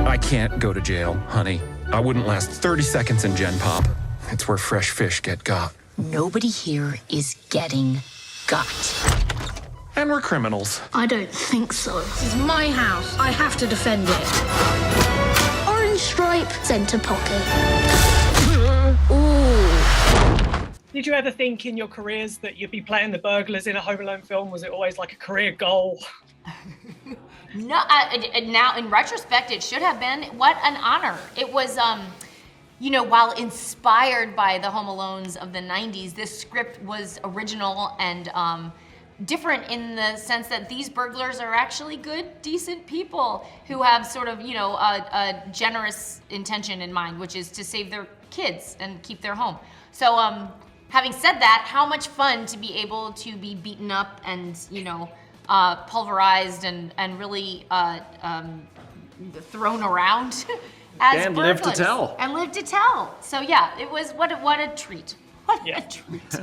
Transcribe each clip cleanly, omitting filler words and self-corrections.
I can't go to jail, honey. I wouldn't last 30 seconds in Gen Pop. It's where fresh fish get got. Nobody here is getting got. And we're criminals. I don't think so. This is my house. I have to defend it. Orange stripe, center pocket. Ooh. Did you ever think in your careers that you'd be playing the burglars in a Home Alone film? Was it always like a career goal? No, now in retrospect, it should have been. What an honor. It was, you know, while inspired by the Home Alones of the 90s, this script was original and different in the sense that these burglars are actually good, decent people who have sort of, you know, a generous intention in mind, which is to save their kids and keep their home. So, having said that, how much fun to be able to be beaten up and, you know, pulverized and really thrown around as and burglars. live to tell. And live to tell. So yeah, it was what a treat. What a treat.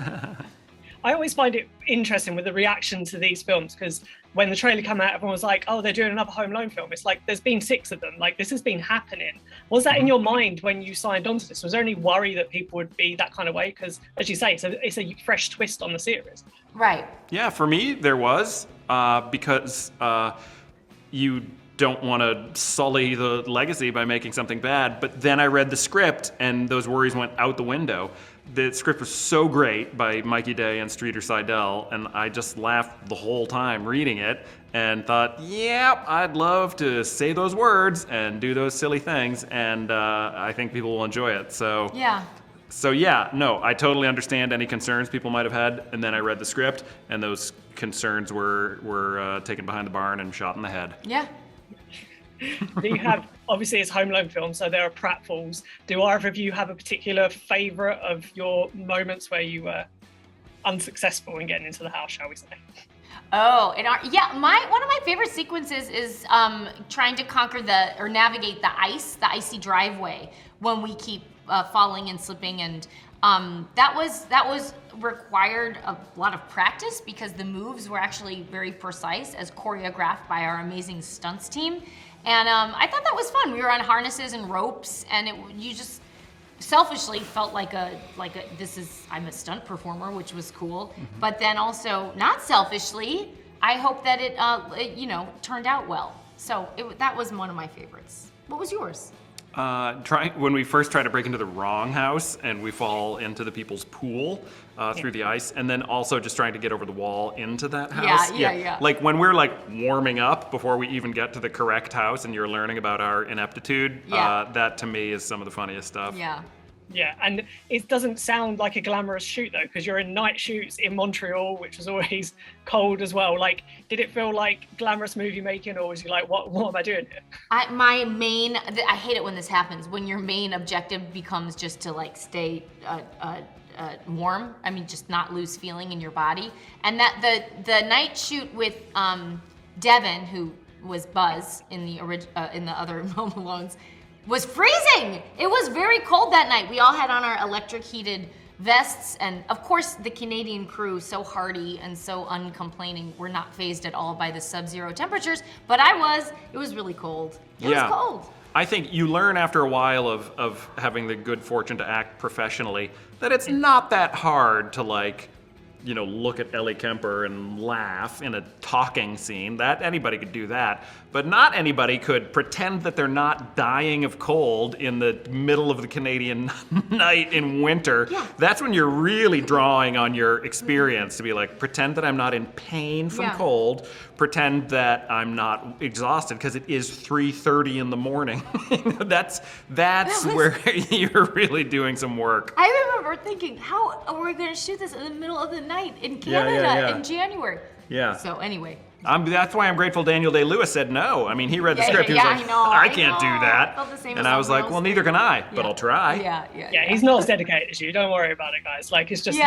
I always find it interesting with the reaction to these films, because when the trailer came out, everyone was like, oh, they're doing another Home Alone film. It's like, there's been 6 of them. Like, this has been happening. Was that in your mind when you signed on to this? Was there any worry that people would be that kind of way? Because, as you say, it's a fresh twist on the series. Right. Yeah, for me, there was, because you don't want to sully the legacy by making something bad. But then I read the script, and those worries went out the window. The script was so great by Mikey Day and Streeter Seidel, and I just laughed the whole time reading it and thought, yeah, I'd love to say those words and do those silly things, and I think people will enjoy it. So yeah, no, I totally understand any concerns people might have had, and then I read the script, and those concerns were taken behind the barn and shot in the head. Yeah. Do you have, obviously it's Home Alone films, so there are pratfalls. Do either of you have a particular favourite of your moments where you were unsuccessful in getting into the house, shall we say? Oh, one of my favorite sequences is trying to navigate the icy driveway when we keep falling and slipping, and that was required a lot of practice because the moves were actually very precise as choreographed by our amazing stunts team. And I thought that was fun. We were on harnesses and ropes, and you just selfishly felt like I'm a stunt performer, which was cool. Mm-hmm. But then also not selfishly, I hope that it turned out well. So that was one of my favorites. What was yours? When we first try to break into the wrong house and we fall into the people's pool through the ice, and then also just trying to get over the wall into that house. Yeah. Like when we're like warming up before we even get to the correct house and you're learning about our ineptitude, that to me is some of the funniest stuff. Yeah. Yeah, and it doesn't sound like a glamorous shoot though, because you're in night shoots in Montreal, which was always cold as well. Like, did it feel like glamorous movie making, or was you like, what am I doing here? I hate it when this happens, when your main objective becomes just to like stay warm. I mean, just not lose feeling in your body. And that the night shoot with Devin, who was Buzz in the other Home Alones, was freezing. It was very cold that night. We all had on our electric heated vests, and of course the Canadian crew, so hardy and so uncomplaining, were not fazed at all by the sub-zero temperatures, but it was really cold. It was cold. I think you learn after a while of having the good fortune to act professionally that it's not that hard to look at Ellie Kemper and laugh in a talking scene. That anybody could do that, but not anybody could pretend that they're not dying of cold in the middle of the Canadian night in winter. Yeah. That's when you're really drawing on your experience to be like, pretend that I'm not in pain from cold, pretend that I'm not exhausted because it is 3:30 in the morning. That's where you're really doing some work. I remember thinking, how are we going to shoot this in the middle of the night in Canada in January? Yeah. So anyway. That's why I'm grateful Daniel Day-Lewis said no. I mean, he read the script. He was like, I can't do that. Felt the same and as I was like, well, neither can I, but I'll try. Yeah. He's not as dedicated as you. Don't worry about it, guys. Like, it's just you.